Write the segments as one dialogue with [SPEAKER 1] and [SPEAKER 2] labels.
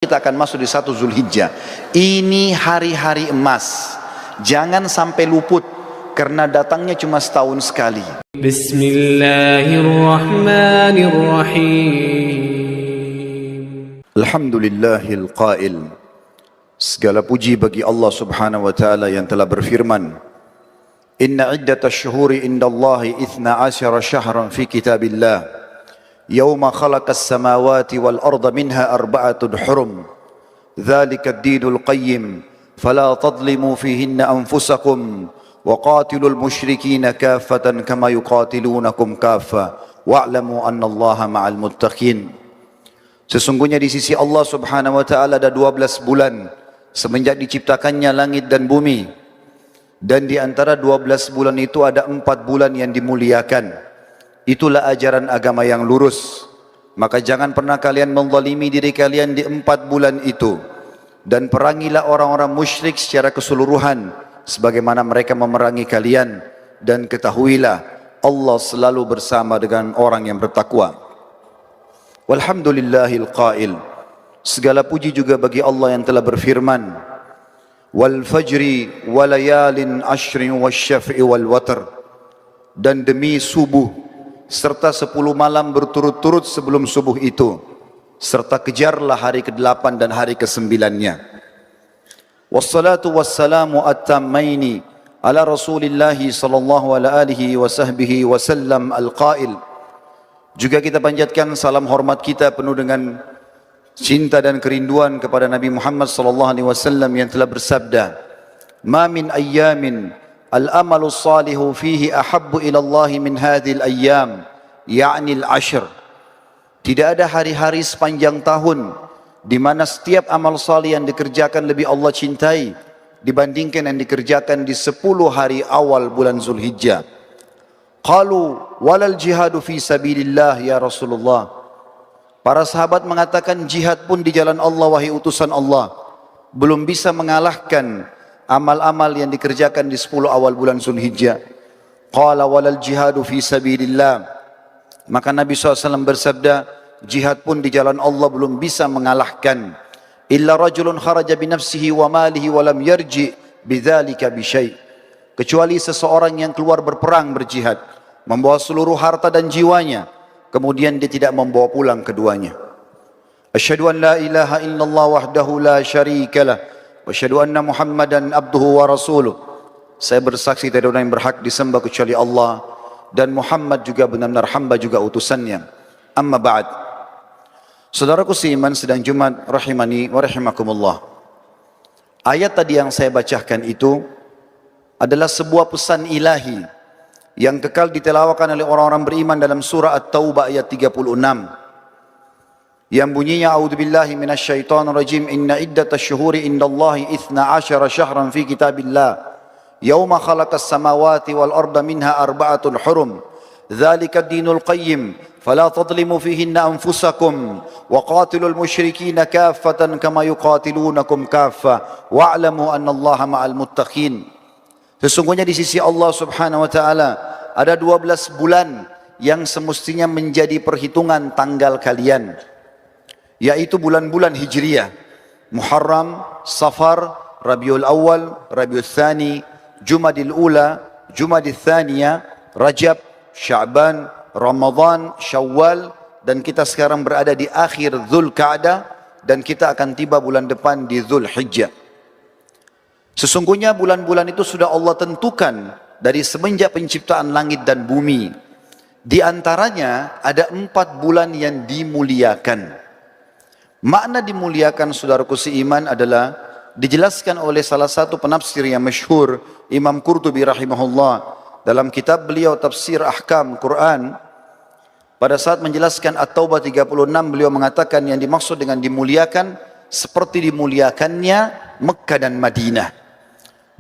[SPEAKER 1] Kita akan masuk di 1 Zulhijjah. Ini hari-hari emas. Jangan sampai luput karena datangnya cuma setahun sekali.
[SPEAKER 2] Bismillahirrahmanirrahim.
[SPEAKER 1] Alhamdulillahil qail. Segala puji bagi Allah Subhanahu wa taala yang telah berfirman, "Inna iddatash syuhuri indallahi 12 syahran fi kitabillah. Yawma khalaqas samawati wal arda minha arba'atun hurum. Dzalikad dinul qayyim. Fala tadlimu fihinna anfusakum wa qatilul musyrikina kaffatan kama yuqatilunakum kaffa wa'lamu annallaha ma'al muttaqin." Sesungguhnya di sisi Allah Subhanahu wa taala ada 12 bulan semenjak diciptakannya langit dan bumi. Dan di antara 12 bulan itu ada 4 bulan yang dimuliakan. Itulah ajaran agama yang lurus. Maka jangan pernah kalian menzalimi diri kalian di 4 bulan itu. Dan perangilah orang-orang musyrik secara keseluruhan sebagaimana mereka memerangi kalian. Dan ketahuilah Allah selalu bersama dengan orang yang bertakwa. Walhamdulillahil qail. Segala puji juga bagi Allah yang telah berfirman, wal fajri walayalin ashrin wasyaf'i wal watr. Dan demi subuh serta 10 malam berturut-turut sebelum subuh itu, serta kejarlah hari ke-8 dan hari ke-9-nya. Wassalatu wassalamu at-tammaini ala Rasulillahi sallallahu alaihi wasallam al-qail. Juga kita panjatkan salam hormat kita penuh dengan cinta dan kerinduan kepada Nabi Muhammad sallallahu alaihi wasallam yang telah bersabda, "Ma min ayyamin al-amalu salihu fihi ahabbu ila Allah min hadhil ayyam, ya'ni al-ashr." Tidak ada hari-hari sepanjang tahun di mana setiap amal salih yang dikerjakan lebih Allah cintai dibandingkan yang dikerjakan di 10 hari awal bulan Zulhijjah. Qalu walal jihadu fi sabilillah ya Rasulullah. Para sahabat mengatakan, jihad pun di jalan Allah wahai utusan Allah belum bisa mengalahkan amal-amal yang dikerjakan di 10 awal bulan Zulhijjah. Qala walal jihadu fi sabilillah. Maka Nabi SAW bersabda, jihad pun di jalan Allah belum bisa mengalahkan. Illa rajulun kharaja binafsihi wa malihi wa lam yarji bidzalika bisyai. Kecuali seseorang yang keluar berperang berjihad, membawa seluruh harta dan jiwanya, kemudian dia tidak membawa pulang keduanya. Asyhadu an la ilaha illallah wahdahu la syarika lah. Wa asyhadu anna Muhammadan abduhu wa rasuluh. Saya bersaksi tidak ada orang yang berhak disembah kecuali Allah, dan Muhammad juga benar-benar hamba juga utusannya. Amma ba'd. Saudaraku seiman sedang Jumat rahimani wa rahimakumullah. Ayat tadi yang saya bacakan itu adalah sebuah pesan ilahi yang kekal ditelawakan oleh orang-orang beriman dalam surah At-Taubah ayat 36. Yang bunyinya, a'udzubillahi minasyaitonirrajim, inna iddatash syuhuri indallahi 12 syahran fi kitabillah. Yawma khalaqas samawati wal arda minha arba'atun hurum. Dzalikad dinul qayyim. Fala tadlimu fihinna anfusakum wa qatilul musyrikina kaffatan kama yuqatilunakum kaffa wa'lamu annallaha ma'al muttaqin. Sesungguhnya di sisi Allah Subhanahu wa taala ada 12 bulan yang semestinya menjadi perhitungan tanggal kalian, yaitu bulan-bulan Hijriyah, Muharram, Safar, Rabiul Awal, Rabiul Tsani, Jumadil Ula, Jumadil Tsaniyah, Rajab, Sya'ban, Ramadan, Syawal, dan kita sekarang berada di akhir Dzulqa'dah dan kita akan tiba bulan depan di Dzulhijjah. Sesungguhnya bulan-bulan itu sudah Allah tentukan dari semenjak penciptaan langit dan bumi. Di antaranya ada 4 bulan yang dimuliakan. Makna dimuliakan, saudaraku seiman, adalah dijelaskan oleh salah satu penafsir yang masyhur, Imam Qurtubi rahimahullah, dalam kitab beliau Tafsir Ahkam Quran. Pada saat menjelaskan At-Taubah 36, beliau mengatakan yang dimaksud dengan dimuliakan seperti dimuliakannya Mekah dan Madinah.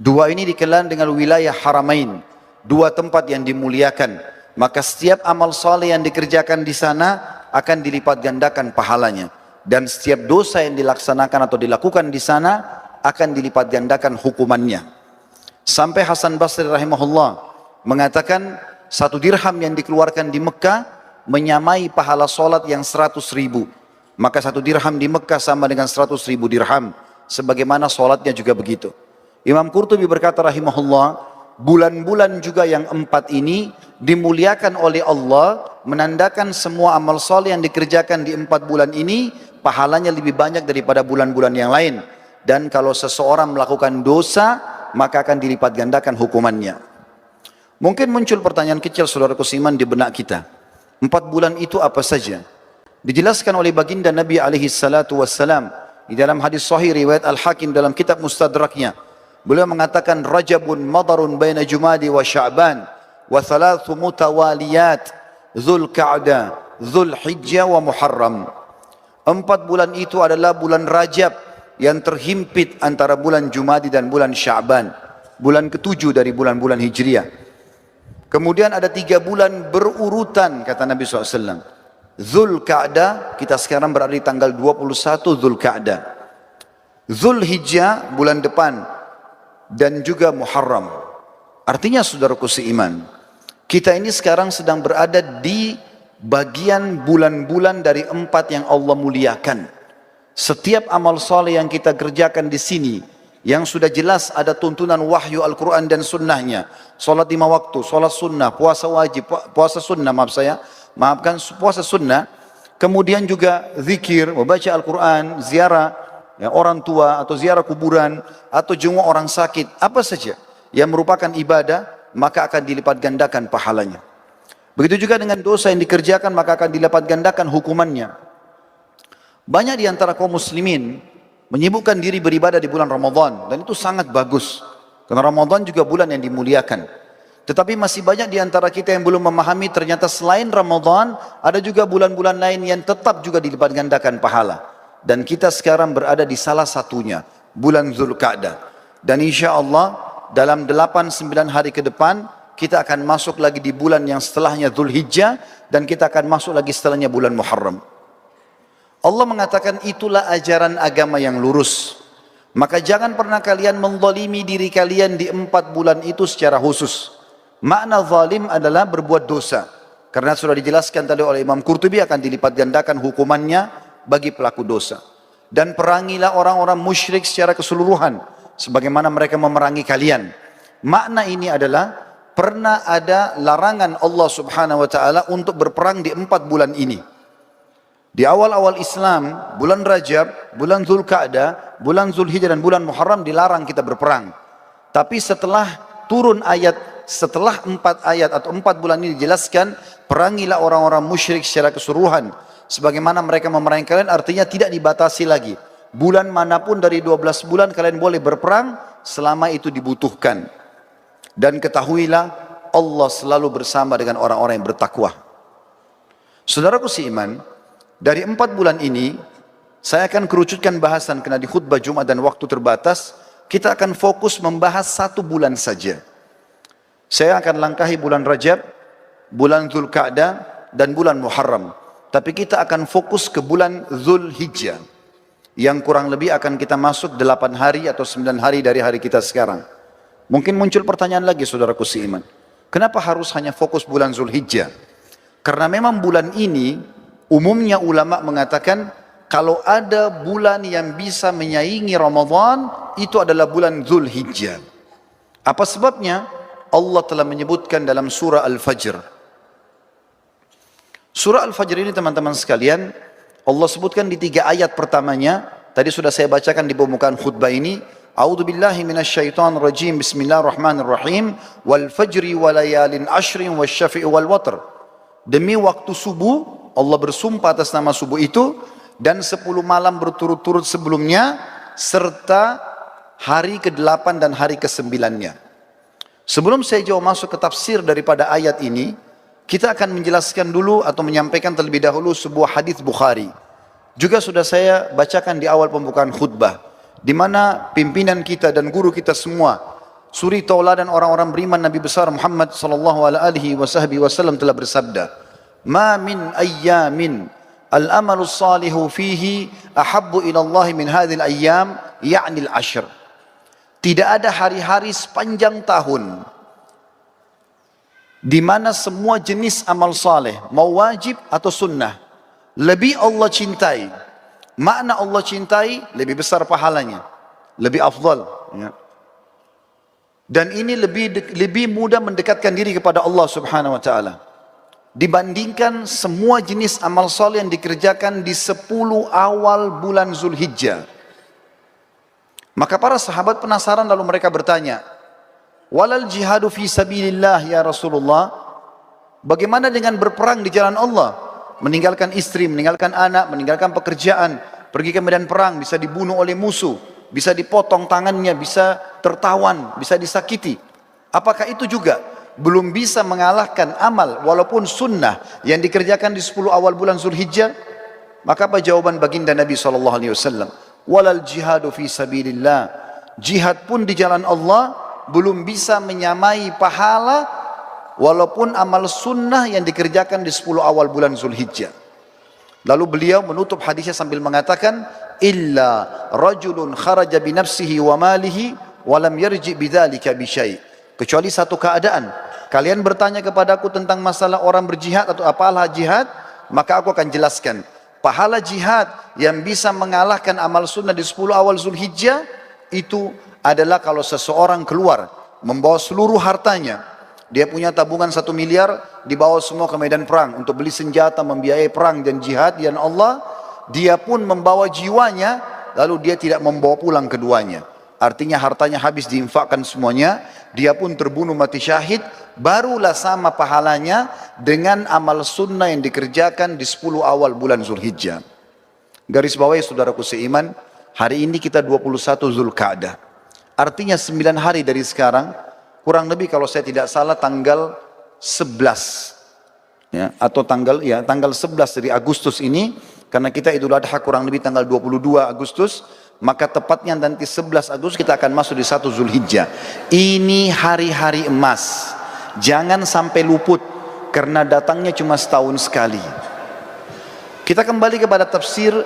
[SPEAKER 1] Dua ini dikenal dengan wilayah Haramain, 2 tempat yang dimuliakan. Maka setiap amal saleh yang dikerjakan di sana akan dilipat gandakan pahalanya, dan setiap dosa yang dilaksanakan atau dilakukan di sana akan dilipat gandakan hukumannya. Sampai Hasan Basri rahimahullah mengatakan 1 dirham yang dikeluarkan di Mekah menyamai pahala solat yang 100.000. Maka 1 dirham di Mekah sama dengan 100.000 dirham. Sebagaimana sholatnya juga begitu. Imam Qurtubi berkata rahimahullah, bulan-bulan juga yang 4 ini dimuliakan oleh Allah, menandakan semua amal soleh yang dikerjakan di 4 bulan ini, pahalanya lebih banyak daripada bulan-bulan yang lain. Dan kalau seseorang melakukan dosa, maka akan dilipat gandakan hukumannya. Mungkin muncul pertanyaan kecil saudaraku seiman di benak kita. 4 bulan itu apa saja? Dijelaskan oleh baginda Nabi alaihi salatu wassalam di dalam hadis sahih riwayat Al-Hakim dalam kitab Mustadraknya. Beliau mengatakan Rajabun madarun baina Jumadi wa Sya'ban wa thalathu mutawaliyat Dzulqa'dah, Dzulhijjah wa Muharram. 4 bulan itu adalah bulan Rajab yang terhimpit antara bulan Jumadi dan bulan Sya'ban, bulan ke-7 dari bulan-bulan Hijriah. Kemudian ada 3 bulan berurutan kata Nabi SAW. Dzulqa'dah, kita sekarang berada di tanggal 21 Dzulqa'dah. Dzulhijjah bulan depan, dan juga Muharram. Artinya saudaraku seiman, kita ini sekarang sedang berada di bagian bulan-bulan dari 4 yang Allah muliakan. Setiap amal soleh yang kita kerjakan di sini, yang sudah jelas ada tuntunan wahyu Al-Quran dan sunnahnya, solat 5 waktu, solat sunnah, puasa wajib, puasa sunnah puasa sunnah, kemudian juga zikir, membaca Al-Quran, ziarah ya, orang tua atau ziarah kuburan, atau jenguk orang sakit, apa saja yang merupakan ibadah, maka akan dilipat gandakan pahalanya. Begitu juga dengan dosa yang dikerjakan, maka akan dilipat gandakan hukumannya. Banyak di antara kaum muslimin menyibukkan diri beribadah di bulan Ramadan, dan itu sangat bagus, karena Ramadan juga bulan yang dimuliakan. Tetapi masih banyak di antara kita yang belum memahami ternyata selain Ramadan, ada juga bulan-bulan lain yang tetap juga dilipat gandakan pahala. Dan kita sekarang berada di salah satunya, bulan Dzulqa'dah. Dan insya Allah dalam 8-9 hari ke depan, kita akan masuk lagi di bulan yang setelahnya Dzulhijjah, dan kita akan masuk lagi setelahnya bulan Muharram. Allah mengatakan itulah ajaran agama yang lurus. Maka jangan pernah kalian menzalimi diri kalian di 4 bulan itu secara khusus. Makna zalim adalah berbuat dosa. Karena sudah dijelaskan tadi oleh Imam Qurtubi akan dilipat gandakan hukumannya bagi pelaku dosa. Dan perangilah orang-orang musyrik secara keseluruhan, sebagaimana mereka memerangi kalian. Makna ini adalah pernah ada larangan Allah subhanahu wa ta'ala untuk berperang di 4 bulan ini. Di awal-awal Islam, bulan Rajab, bulan Dzulqa'dah, bulan Dzulhijjah dan bulan Muharram dilarang kita berperang. Tapi setelah turun ayat, setelah 4 ayat atau 4 bulan ini dijelaskan, perangilah orang-orang musyrik secara keseluruhan. Sebagaimana mereka memerangi kalian, artinya tidak dibatasi lagi. Bulan manapun dari 12 bulan kalian boleh berperang selama itu dibutuhkan. Dan ketahuilah Allah selalu bersama dengan orang-orang yang bertakwa. Saudaraku seiman, dari 4 bulan ini, saya akan kerucutkan bahasan karena di khutbah Jumat dan waktu terbatas, kita akan fokus membahas 1 bulan saja. Saya akan langkahi bulan Rajab, bulan Dzulqa'dah, dan bulan Muharram. Tapi kita akan fokus ke bulan Dzulhijjah, yang kurang lebih akan kita masuk 8 hari atau 9 hari dari hari kita sekarang. Mungkin muncul pertanyaan lagi saudaraku seiman, kenapa harus hanya fokus bulan Dzulhijjah? Karena memang bulan ini, umumnya ulama mengatakan kalau ada bulan yang bisa menyaingi Ramadan, itu adalah bulan Dzulhijjah. Apa sebabnya? Allah telah menyebutkan dalam surah Al-Fajr. Surah Al-Fajr ini teman-teman sekalian, Allah sebutkan di 3 ayat pertamanya. Tadi sudah saya bacakan di pembukaan khutbah ini. A'udzu billahi minasyaitonir rajim. Bismillahirrahmanirrahim. Wal fajri walayalin ashrin wasyafi'i wal watr. Demi waktu subuh, Allah bersumpah atas nama subuh itu, dan 10 malam berturut-turut sebelumnya, serta hari ke-8 dan hari ke-9-nya. Sebelum saya jauh masuk ke tafsir daripada ayat ini, kita akan menjelaskan dulu atau menyampaikan terlebih dahulu sebuah hadis Bukhari. Juga sudah saya bacakan di awal pembukaan khutbah, di mana pimpinan kita dan guru kita semua, suri tauladan orang-orang beriman Nabi besar Muhammad sallallahu alaihi wasallam telah bersabda, "Ma min ayyamin al-amalu salihu fihi ahabbu ila Allah min hadhil ayyam, ya'ni al-ashr." Tidak ada hari-hari sepanjang tahun di mana semua jenis amal saleh, mau wajib atau sunnah, lebih Allah cintai Makna Allah cintai lebih besar pahalanya, lebih afdal, ya. Dan ini lebih mudah mendekatkan diri kepada Allah Subhanahu wa taala dibandingkan semua jenis amal saleh yang dikerjakan di 10 awal bulan Zulhijjah. Maka para sahabat penasaran, lalu mereka bertanya, "Walal jihadu fi sabilillah ya Rasulullah?" Bagaimana dengan berperang di jalan Allah? Meninggalkan istri, meninggalkan anak, meninggalkan pekerjaan, pergi ke medan perang, bisa dibunuh oleh musuh, bisa dipotong tangannya, bisa tertawan, bisa disakiti. Apakah itu juga belum bisa mengalahkan amal walaupun sunnah yang dikerjakan di 10 awal bulan Zulhijjah? Maka apa jawaban baginda Nabi SAW? Walal jihadu fi sabilillah. Jihad pun di jalan Allah belum bisa menyamai pahala walaupun amal sunnah yang dikerjakan di 10 awal bulan Zulhijjah. Lalu beliau menutup hadisnya sambil mengatakan, illa rajulun kharaja bi nafsihi wa malihi wa lam yarji bidzalika bi syai'. Kecuali satu keadaan, kalian bertanya kepadaku tentang masalah orang berjihad atau apalah jihad, maka aku akan jelaskan. Pahala jihad yang bisa mengalahkan amal sunnah di 10 awal Zulhijjah itu adalah kalau seseorang keluar membawa seluruh hartanya. Dia punya tabungan 1 miliar, dibawa semua ke medan perang untuk beli senjata, membiayai perang dan jihad di jalan Allah. Dia pun membawa jiwanya, lalu dia tidak membawa pulang keduanya. Artinya hartanya habis diinfakkan semuanya, dia pun terbunuh mati syahid, barulah sama pahalanya dengan amal sunnah yang dikerjakan di 10 awal bulan Zulhijjah. Garis bawahi saudaraku seiman, hari ini kita 21 Zulqa'dah. Artinya 9 hari dari sekarang, kurang lebih kalau saya tidak salah tanggal 11 ya, atau tanggal 11 dari Agustus ini, karena kita Idul Adha kurang lebih tanggal 22 Agustus, maka tepatnya nanti 11 Agustus kita akan masuk di 1 Zulhijjah. Ini hari-hari emas, jangan sampai luput karena datangnya cuma setahun sekali. Kita kembali kepada tafsir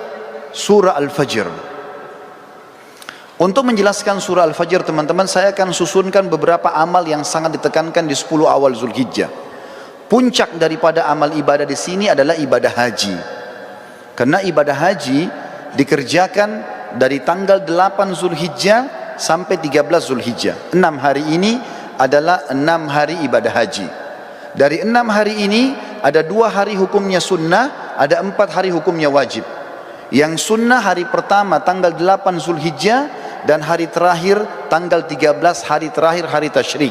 [SPEAKER 1] surah Al-Fajr. Untuk menjelaskan surah Al-Fajr, teman-teman, saya akan susunkan beberapa amal yang sangat ditekankan di 10 awal Zulhijjah. Puncak daripada amal ibadah di sini adalah ibadah haji. Karena ibadah haji dikerjakan dari tanggal 8 Zulhijjah sampai 13 Zulhijjah. 6 hari ini adalah 6 hari ibadah haji. Dari 6 hari ini ada 2 hari hukumnya sunnah, ada 4 hari hukumnya wajib. Yang sunnah hari pertama tanggal 8 Zulhijjah, dan hari terakhir tanggal 13 hari terakhir hari tasyrik.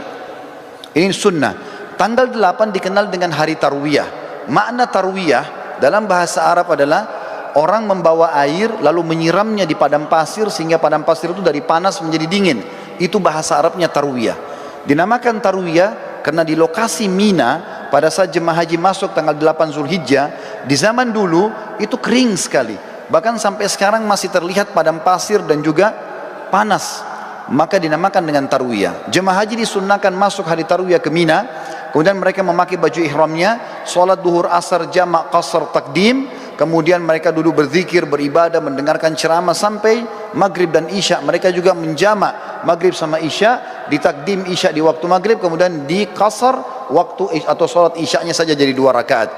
[SPEAKER 1] Ini sunnah. Tanggal 8 dikenal dengan hari tarwiyah. Makna tarwiyah dalam bahasa Arab adalah orang membawa air lalu menyiramnya di padang pasir sehingga padang pasir itu dari panas menjadi dingin. Itu bahasa Arabnya tarwiyah. Dinamakan tarwiyah karena di lokasi Mina pada saat jemaah haji masuk tanggal 8 Zulhijjah, di zaman dulu itu kering sekali. Bahkan sampai sekarang masih terlihat padang pasir dan juga panas, maka dinamakan dengan tarwiyah. Jemaah haji disunnahkan masuk hari tarwiyah ke Mina, kemudian mereka memakai baju ihramnya, sholat duhur asar jamak qasar takdim, kemudian mereka duduk berzikir, beribadah, mendengarkan ceramah sampai maghrib dan isya. Mereka juga menjamak maghrib sama isya, ditakdim isya di waktu maghrib, kemudian di qasar waktu atau sholat isyanya saja jadi 2 rakaat.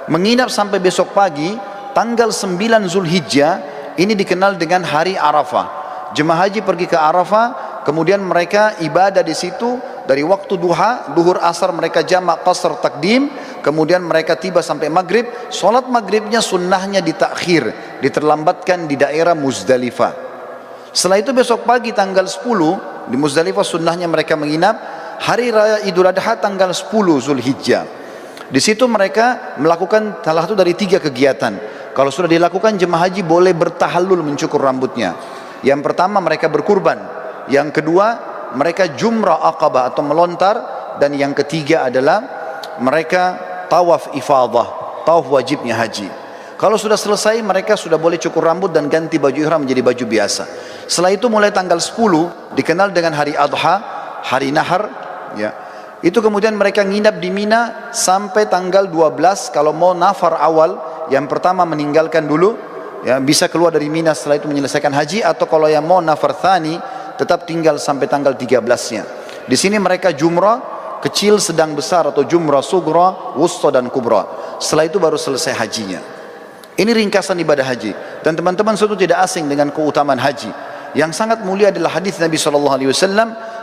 [SPEAKER 1] Menginap sampai besok pagi tanggal 9 Zulhijjah, ini dikenal dengan hari Arafah. Jemaah haji pergi ke Arafah, kemudian mereka ibadah di situ dari waktu duha, duhur asar mereka jamak qasar takdim, kemudian mereka tiba sampai maghrib. Solat maghribnya sunnahnya ditakhir, diterlambatkan di daerah Muzdalifah. Setelah itu besok pagi tanggal 10 di Muzdalifah sunnahnya mereka menginap. Hari raya Idul Adha tanggal 10 Zulhijjah. Di situ mereka melakukan salah satu dari 3 kegiatan. Kalau sudah dilakukan, jemaah haji boleh bertahallul mencukur rambutnya. Yang pertama mereka berkurban, yang kedua mereka jumrah aqabah atau melontar, dan yang ketiga adalah mereka tawaf ifadah, tawaf wajibnya haji. Kalau sudah selesai mereka sudah boleh cukur rambut dan ganti baju ihram menjadi baju biasa. Setelah itu mulai tanggal 10 dikenal dengan hari Adha, hari Nahar ya. Itu kemudian mereka nginap di Mina sampai tanggal 12. Kalau mau nafar awal, yang pertama meninggalkan dulu ya, bisa keluar dari Mina setelah itu menyelesaikan haji, atau kalau yang mau nafar thani tetap tinggal sampai tanggal 13-nya. Di sini mereka jumrah kecil, sedang, besar, atau jumrah sugra, wusta dan kubra. Setelah itu baru selesai hajinya. Ini ringkasan ibadah haji. Dan teman-teman tentu tidak asing dengan keutamaan haji. Yang sangat mulia adalah hadis Nabi SAW,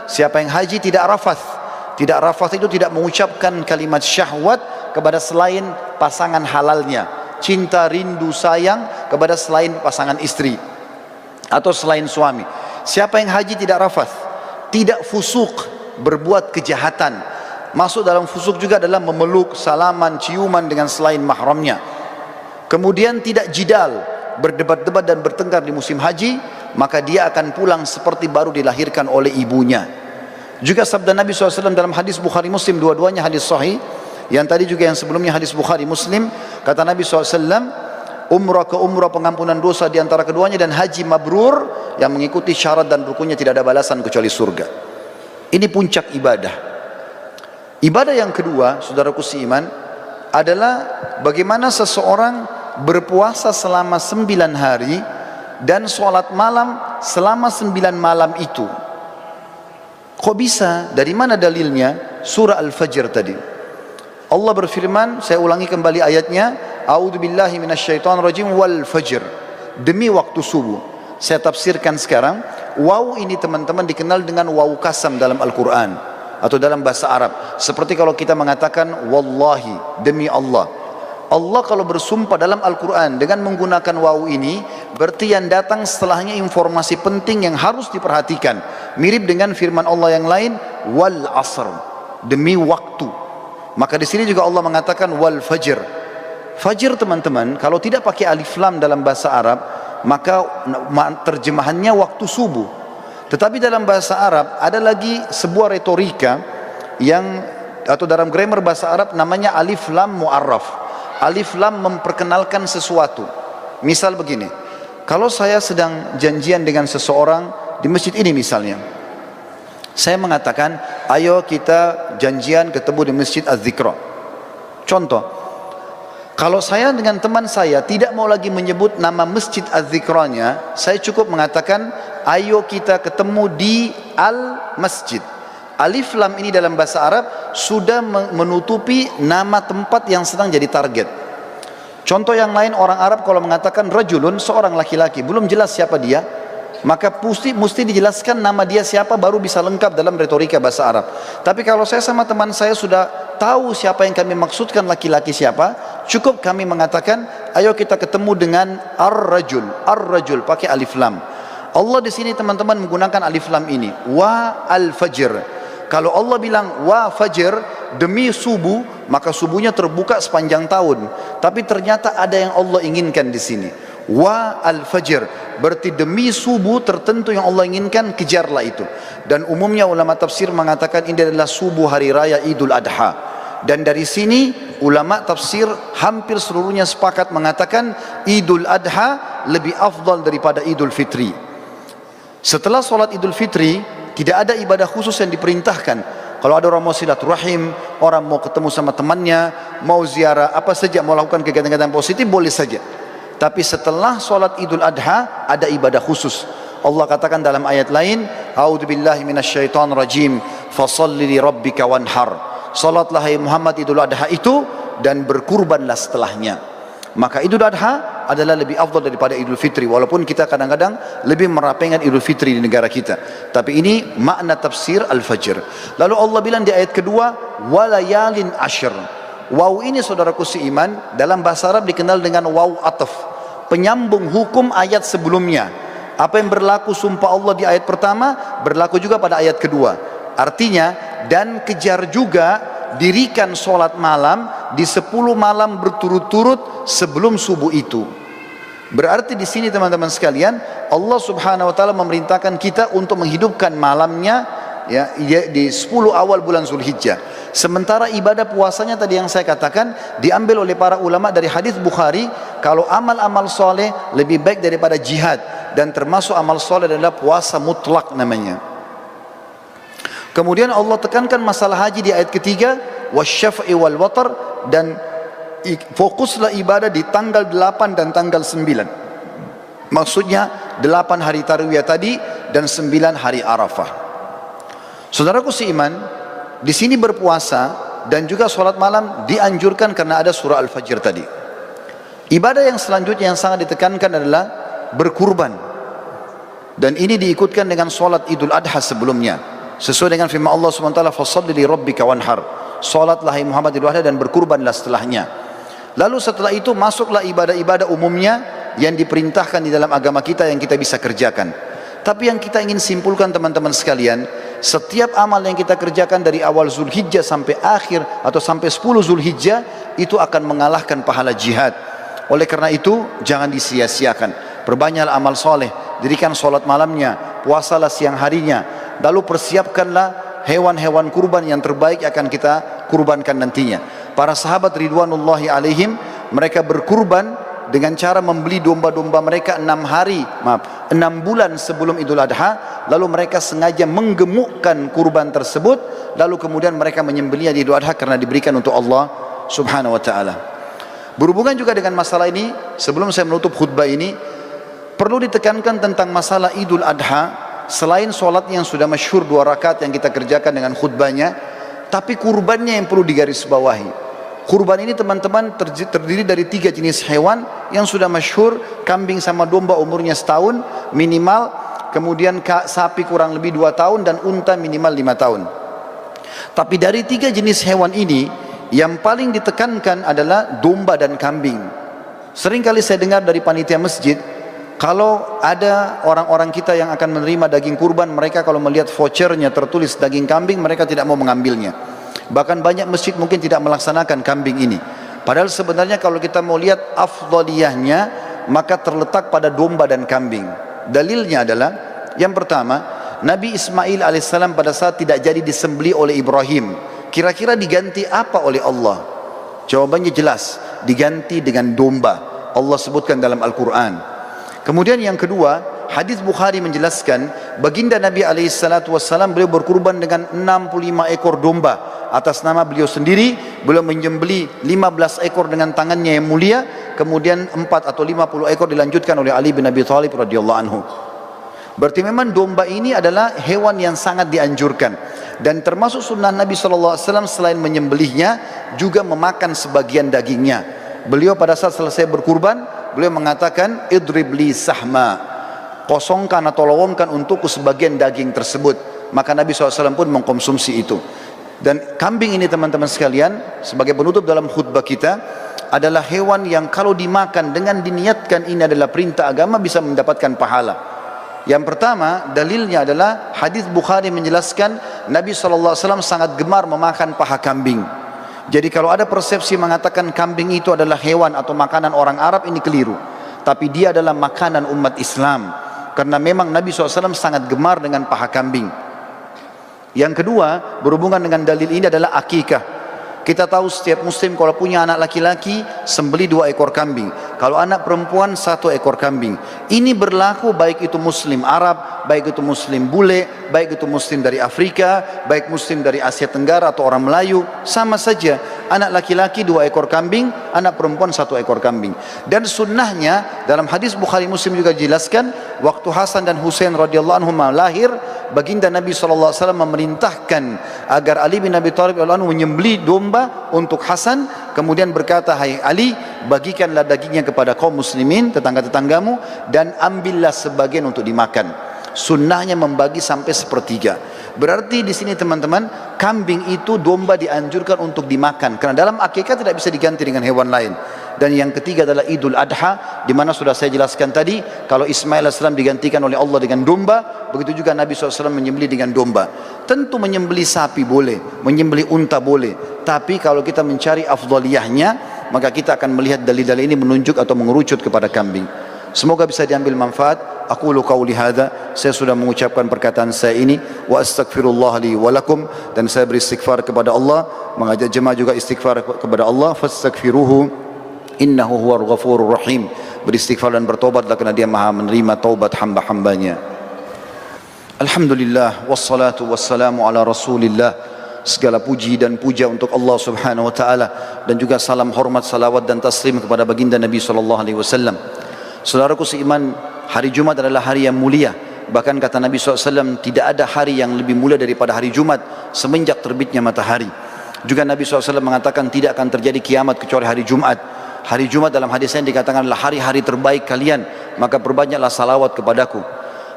[SPEAKER 1] siapa yang haji tidak rafath. Tidak rafath itu tidak mengucapkan kalimat syahwat kepada selain pasangan halalnya. Cinta, rindu, sayang kepada selain pasangan istri atau selain suami. Siapa yang haji tidak rafath, tidak fusuk, berbuat kejahatan. Masuk dalam fusuk juga adalah memeluk, salaman, ciuman dengan selain mahramnya. Kemudian tidak jidal, berdebat-debat dan bertengkar di musim haji, maka dia akan pulang seperti baru dilahirkan oleh ibunya. Juga sabda Nabi SAW dalam hadis Bukhari Muslim, dua-duanya hadis sahih, yang tadi juga yang sebelumnya hadis Bukhari Muslim, kata Nabi SAW, umrah ke umrah pengampunan dosa di antara keduanya, dan haji mabrur yang mengikuti syarat dan rukunnya tidak ada balasan kecuali surga. Ini puncak ibadah. Ibadah yang kedua, saudaraku seiman, adalah bagaimana seseorang berpuasa selama 9 hari dan sholat malam selama 9 malam itu. Kok bisa? Dari mana dalilnya? Surah Al-Fajr tadi. Allah berfirman, saya ulangi kembali ayatnya, A'udzubillahi minasyaitonirrajim wal fajr. Demi waktu subuh. Saya tafsirkan sekarang. Waw ini teman-teman dikenal dengan waw kasam dalam Al-Quran atau dalam bahasa Arab. Seperti kalau kita mengatakan wallahi, demi Allah. Allah kalau bersumpah dalam Al-Quran dengan menggunakan waw ini, berarti yang datang setelahnya informasi penting yang harus diperhatikan. Mirip dengan firman Allah yang lain, wal asr, demi waktu. Maka di sini juga Allah mengatakan wal fajr. Fajr teman-teman, kalau tidak pakai alif lam dalam bahasa Arab, maka terjemahannya waktu subuh. Tetapi dalam bahasa Arab ada lagi sebuah retorika yang, atau dalam grammar bahasa Arab namanya alif lam mu'arraf. Alif lam memperkenalkan sesuatu. Misal begini, kalau saya sedang janjian dengan seseorang di masjid ini misalnya, saya mengatakan, ayo kita janjian ketemu di masjid Az-Zikra. Contoh, kalau saya dengan teman saya tidak mau lagi menyebut nama masjid Az-Zikranya, saya cukup mengatakan, ayo kita ketemu di Al-Masjid. Alif lam ini dalam bahasa Arab sudah menutupi nama tempat yang sedang jadi target. Contoh yang lain, orang Arab kalau mengatakan rajulun, seorang laki-laki, belum jelas siapa dia, maka mesti dijelaskan nama dia siapa baru bisa lengkap dalam retorika bahasa Arab. Tapi kalau saya sama teman saya sudah tahu siapa yang kami maksudkan laki-laki siapa, cukup kami mengatakan ayo kita ketemu dengan ar-rajul. Ar-rajul pakai alif lam. Allah di sini teman-teman menggunakan alif lam ini, wa al-fajr. Kalau Allah bilang wa fajr, demi subuh, maka subuhnya terbuka sepanjang tahun. Tapi ternyata ada yang Allah inginkan di sini. Wa al-fajr, berarti demi subuh tertentu yang Allah inginkan, kejarlah itu. Dan umumnya ulama tafsir mengatakan ini adalah subuh hari raya Idul Adha. Dan dari sini ulama tafsir hampir seluruhnya sepakat mengatakan Idul Adha lebih afdal daripada Idul Fitri. Setelah sholat Idul Fitri, tidak ada ibadah khusus yang diperintahkan. Kalau ada orang mau silaturahim, orang mau ketemu sama temannya, mau ziarah, apa saja, mau lakukan kegiatan-kegiatan positif, boleh saja. Tapi setelah sholat Idul Adha, ada ibadah khusus. Allah katakan dalam ayat lain, A'udzubillahi minasyaitonirrajim, fasalli li rabbika wanhar. Salatlah hai Muhammad Idul Adha itu, dan berkurbanlah setelahnya. Maka Idul Adha adalah lebih afdal daripada Idul Fitri, walaupun kita kadang-kadang lebih merapengan Idul Fitri di negara kita. Tapi ini makna tafsir Al-Fajr. Lalu Allah bilang di ayat kedua, walayalin ashr. Waw ini saudaraku seiman dalam bahasa Arab dikenal dengan waw ataf, penyambung hukum ayat sebelumnya. Apa yang berlaku sumpah Allah di ayat pertama berlaku juga pada ayat kedua. Artinya, dan kejar juga dirikan sholat malam di 10 malam berturut-turut sebelum subuh itu. Berarti di sini teman-teman sekalian, Allah Subhanahu wa taala memerintahkan kita untuk menghidupkan malamnya ya di 10 awal bulan Zulhijjah. Sementara ibadah puasanya tadi yang saya katakan diambil oleh para ulama dari hadis Bukhari, kalau amal-amal soleh lebih baik daripada jihad, dan termasuk amal soleh adalah puasa mutlak namanya. Kemudian Allah tekankan masalah haji di ayat ketiga, wasyaf'i wal watar, dan fokuslah ibadah di tanggal 8 dan tanggal 9. Maksudnya 8 hari tarwiyah tadi dan 9 hari Arafah. Saudaraku seiman, di sini berpuasa dan juga sholat malam dianjurkan karena ada surah Al-Fajr tadi. Ibadah yang selanjutnya yang sangat ditekankan adalah berkurban. Dan ini diikutkan dengan solat Idul Adha sebelumnya. Sesuai dengan firman Allah SWT, "Fasholli li rabbika wanhar." Salatlah hai Muhammad Idul Adha dan berkurbanlah setelahnya. Lalu setelah itu masuklah ibadah-ibadah umumnya yang diperintahkan di dalam agama kita yang kita bisa kerjakan. Tapi yang kita ingin simpulkan teman-teman sekalian, setiap amal yang kita kerjakan dari awal Zulhijjah sampai akhir atau sampai 10 Zulhijjah itu akan mengalahkan pahala jihad. Oleh karena itu jangan disia-siakan. Perbanyaklah amal soleh, dirikan solat malamnya, puasalah siang harinya, lalu persiapkanlah hewan-hewan kurban yang terbaik akan kita kurbankan nantinya. Para sahabat ridwanullahi alaihim, mereka berkurban dengan cara membeli domba-domba mereka 6 bulan sebelum Idul Adha, lalu mereka sengaja menggemukkan kurban tersebut, lalu kemudian mereka menyembelihnya di Idul Adha karena diberikan untuk Allah Subhanahu wa taala. Berhubungan juga dengan masalah ini, sebelum saya menutup khutbah ini, perlu ditekankan tentang masalah Idul Adha. Selain sholat yang sudah masyhur 2 rakaat yang kita kerjakan dengan khutbahnya, tapi kurbannya yang perlu digarisbawahi. Kurban ini teman-teman terdiri dari 3 jenis hewan yang sudah masyhur, kambing sama domba umurnya setahun minimal, kemudian sapi kurang lebih 2 tahun dan unta minimal 5 tahun. Tapi dari 3 jenis hewan ini, yang paling ditekankan adalah domba dan kambing. Sering kali saya dengar dari panitia masjid, kalau ada orang-orang kita yang akan menerima daging kurban, mereka kalau melihat vouchernya tertulis daging kambing, mereka tidak mau mengambilnya. Bahkan banyak masjid mungkin tidak melaksanakan kambing ini. Padahal sebenarnya kalau kita mau lihat afdaliyahnya, maka terletak pada domba dan kambing. Dalilnya adalah, yang pertama, Nabi Ismail alaihissalam pada saat tidak jadi disembelih oleh Ibrahim, kira-kira diganti apa oleh Allah? Jawabannya jelas, diganti dengan domba. Allah sebutkan dalam Al-Quran. Kemudian yang kedua, hadis Bukhari menjelaskan, baginda Nabi SAW beliau berkurban dengan 65 ekor domba atas nama beliau sendiri. Beliau menyembelih 15 ekor dengan tangannya yang mulia, kemudian 4 atau 50 ekor dilanjutkan oleh Ali bin Abi Thalib radhiyallahu anhu. Berarti memang domba ini adalah hewan yang sangat dianjurkan, dan termasuk sunnah Nabi SAW selain menyembelihnya juga memakan sebagian dagingnya. Beliau pada saat selesai berkurban, beliau mengatakan, idrib li sahma, kosongkan atau lowongkan untukku sebagian daging tersebut. Maka Nabi SAW pun mengkonsumsi itu. Dan kambing ini teman-teman sekalian, sebagai penutup dalam khutbah kita, adalah hewan yang kalau dimakan dengan diniatkan ini adalah perintah agama, bisa mendapatkan pahala. Yang pertama, dalilnya adalah hadis Bukhari menjelaskan Nabi SAW sangat gemar memakan paha kambing. Jadi kalau ada persepsi mengatakan kambing itu adalah hewan atau makanan orang Arab, ini keliru. Tapi dia adalah makanan umat Islam, karena memang Nabi SAW sangat gemar dengan paha kambing. Yang kedua, berhubungan dengan dalil ini adalah akikah. Kita tahu setiap muslim kalau punya anak laki-laki, sembelih 2 ekor kambing. Kalau anak perempuan 1 ekor kambing. Ini berlaku baik itu muslim Arab, baik itu muslim bule, baik itu muslim dari Afrika, baik muslim dari Asia Tenggara atau orang Melayu, sama saja. Anak laki-laki 2 ekor kambing, anak perempuan 1 ekor kambing. Dan sunnahnya dalam hadis Bukhari Muslim juga dijelaskan, waktu Hasan dan Husain radhiyallahu anhum lahir, baginda Nabi SAW memerintahkan agar Ali bin Abi Thalib radhiyallahu anhu menyembelih domba untuk Hasan, kemudian berkata, hai Ali, bagikanlah dagingnya kepada kaum muslimin, tetangga-tetanggamu, dan ambillah sebagian untuk dimakan. Sunnahnya membagi sampai 1/3. Berarti di sini teman-teman, kambing itu, domba dianjurkan untuk dimakan, karena dalam akikah tidak bisa diganti dengan hewan lain. Dan yang ketiga adalah Idul Adha, di mana sudah saya jelaskan tadi, kalau Ismail AS digantikan oleh Allah dengan domba, begitu juga Nabi SAW menyembelih dengan domba. Tentu menyembelih sapi boleh, menyembelih unta boleh, tapi kalau kita mencari afdaliyahnya, maka kita akan melihat dalil-dalil ini menunjuk atau mengerucut kepada kambing. Semoga bisa diambil manfaat. Aqulu qauli hadza, saya sudah mengucapkan perkataan saya ini, wa astaghfirullah li wa lakum, dan saya beristighfar kepada Allah, mengajak jemaah juga istighfar kepada Allah, fastaghfiruhu innahu huwal ghafurur rahim. Beristighfar dan bertobatlah karena Dia Maha menerima taubat hamba-hambanya. Alhamdulillah wassalatu wassalamu ala Rasulillah. Segala puji dan puja untuk Allah Subhanahu wa taala, dan juga salam hormat, salawat dan taslim kepada baginda Nabi sallallahu alaihi wasallam. Saudaraku seiman, hari Jumat adalah hari yang mulia. Bahkan kata Nabi SAW, tidak ada hari yang lebih mulia daripada hari Jumat semenjak terbitnya matahari. Juga Nabi SAW mengatakan tidak akan terjadi kiamat kecuali hari Jumat. Hari Jumat dalam hadis yang dikatakan adalah hari-hari terbaik kalian, maka perbanyaklah salawat kepadaku.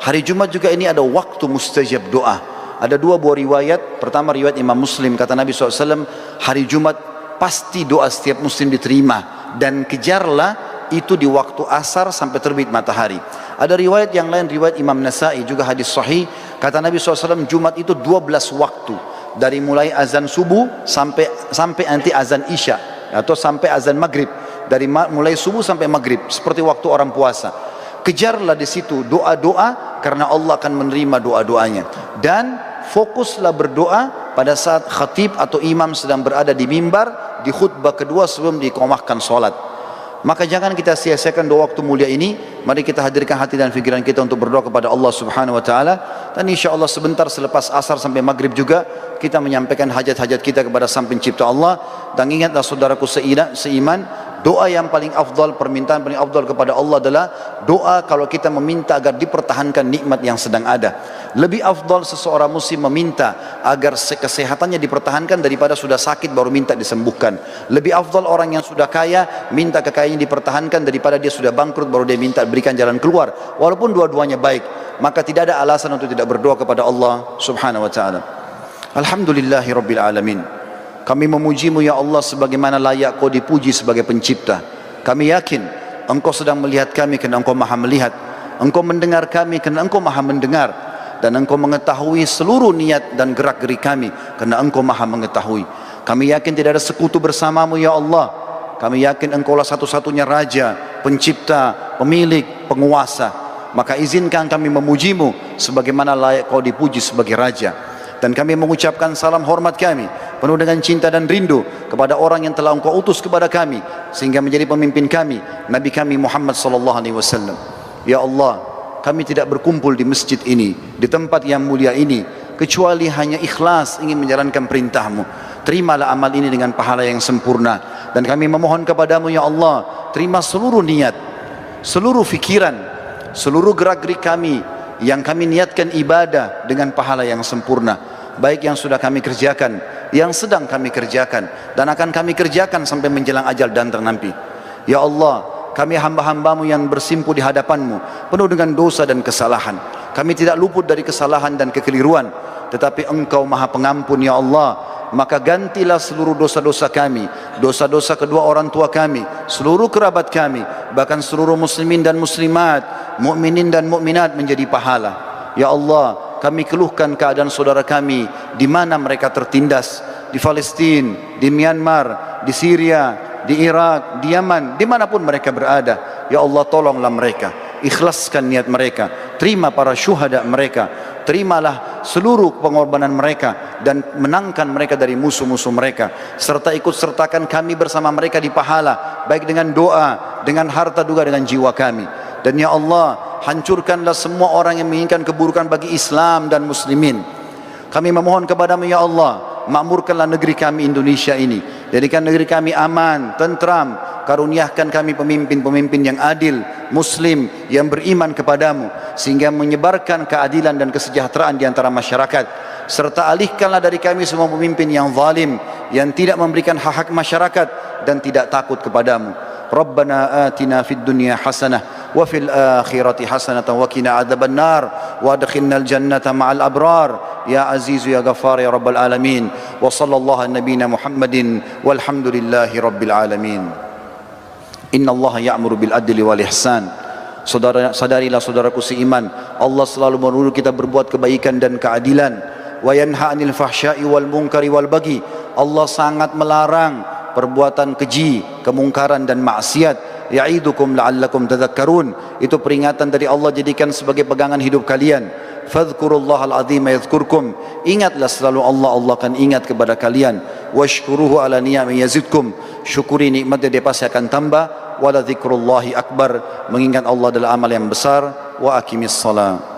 [SPEAKER 1] Hari Jumat juga ini ada waktu mustajab doa. Ada dua buah riwayat. Pertama riwayat Imam Muslim, kata Nabi SAW, hari Jumat pasti doa setiap muslim diterima, dan kejarlah itu di waktu asar sampai terbit matahari. Ada riwayat yang lain, riwayat Imam Nasa'i juga hadis sahih, kata Nabi SAW, Jumat itu 12 waktu, dari mulai azan subuh sampai nanti azan isya atau sampai azan maghrib, dari mulai subuh sampai maghrib, seperti waktu orang puasa. Kejarlah di situ doa-doa, karena Allah akan menerima doa-doanya. Dan fokuslah berdoa pada saat khatib atau imam sedang berada di mimbar, di khutbah kedua sebelum diqomahkan sholat. Maka jangan kita sia-siakan dua waktu mulia ini. Mari kita hadirkan hati dan pikiran kita untuk berdoa kepada Allah Subhanahu wa taala. Dan insya-Allah sebentar selepas asar sampai maghrib juga kita menyampaikan hajat-hajat kita kepada Sang Pencipta Allah. Dan ingatlah saudaraku seiman, doa yang paling afdal, permintaan paling afdal kepada Allah adalah doa kalau kita meminta agar dipertahankan nikmat yang sedang ada. Lebih afdal seseorang muslim meminta agar kesehatannya dipertahankan daripada sudah sakit baru minta disembuhkan. Lebih afdal orang yang sudah kaya minta kekayaannya dipertahankan daripada dia sudah bangkrut baru dia minta berikan jalan keluar. Walaupun dua-duanya baik, maka tidak ada alasan untuk tidak berdoa kepada Allah Subhanahu wa taala. Alhamdulillahirabbil alamin. Kami memujimu ya Allah sebagaimana layak Kau dipuji sebagai pencipta. Kami yakin Engkau sedang melihat kami kerana Engkau maha melihat. Engkau mendengar kami kerana Engkau maha mendengar. Dan Engkau mengetahui seluruh niat dan gerak-gerik kami kerana Engkau maha mengetahui. Kami yakin tidak ada sekutu bersamamu ya Allah. Kami yakin Engkau lah satu-satunya Raja, Pencipta, Pemilik, Penguasa. Maka izinkan kami memujimu sebagaimana layak Kau dipuji sebagai Raja. Dan kami mengucapkan salam hormat kami penuh dengan cinta dan rindu kepada orang yang telah Engkau utus kepada kami sehingga menjadi pemimpin kami, Nabi kami Muhammad sallallahu alaihi wasallam. Ya Allah, kami tidak berkumpul di masjid ini, di tempat yang mulia ini, kecuali hanya ikhlas ingin menjalankan perintah-Mu. Terimalah amal ini dengan pahala yang sempurna. Dan kami memohon kepadamu ya Allah, terima seluruh niat, seluruh fikiran, seluruh gerak-gerik kami yang kami niatkan ibadah dengan pahala yang sempurna, baik yang sudah kami kerjakan, yang sedang kami kerjakan, dan akan kami kerjakan sampai menjelang ajal dan nanti. Ya Allah, kami hamba-hambamu yang bersimpu di hadapanmu penuh dengan dosa dan kesalahan. Kami tidak luput dari kesalahan dan kekeliruan, tetapi Engkau maha pengampun ya Allah. Maka gantilah seluruh dosa-dosa kami, dosa-dosa kedua orang tua kami, seluruh kerabat kami, bahkan seluruh muslimin dan muslimat, mukminin dan mukminat menjadi pahala. Ya Allah, kami keluhkan keadaan saudara kami di mana mereka tertindas, di Palestina, di Myanmar, di Syria, di Irak, di Yaman, dimanapun mereka berada. Ya Allah, tolonglah mereka, ikhlaskan niat mereka, terima para syuhada mereka, terimalah seluruh pengorbanan mereka dan menangkan mereka dari musuh-musuh mereka, serta ikut sertakan kami bersama mereka di pahala, baik dengan doa, dengan harta juga dengan jiwa kami. Dan ya Allah, hancurkanlah semua orang yang menginginkan keburukan bagi Islam dan muslimin. Kami memohon kepadamu ya Allah, makmurkanlah negeri kami Indonesia ini, jadikan negeri kami aman, tentram, karuniakan kami pemimpin-pemimpin yang adil, muslim, yang beriman kepadamu, sehingga menyebarkan keadilan dan kesejahteraan di antara masyarakat. Serta alihkanlah dari kami semua pemimpin yang zalim, yang tidak memberikan hak-hak masyarakat dan tidak takut kepadamu. Rabbana atina fid dunya hasanah wa fil akhirati hasanah wa qina adzaban nar wa adkhilnal jannata ma'al abrar ya aziz ya ghaffar ya rabbal alamin. Wa sallallahu nabiyana Muhammadin walhamdulillahi rabbil alamin. Inna Allah ya'muru bil adli wal ihsan. Sadarilah saudaraku seiman, Allah selalu menyuruh kita berbuat kebaikan dan keadilan. Wa yanha 'anil fahsya'i wal munkari wal baghi. Allah sangat melarang perbuatan keji, kemungkaran dan maksiat. Ya'idukum la'allakum tadhakkarun. Itu peringatan dari Allah, jadikan sebagai pegangan hidup kalian. Fadhkurullahal azim yadhkurkum. Ingatlah selalu Allah, Allah akan ingat kepada kalian. Washkuruhu ala ni'ami yazidkum. Syukuri nikmatnya, dia pasti akan tambah. Wala dzikrullahi akbar. Mengingat Allah adalah amal yang besar. Wa aqimis salat.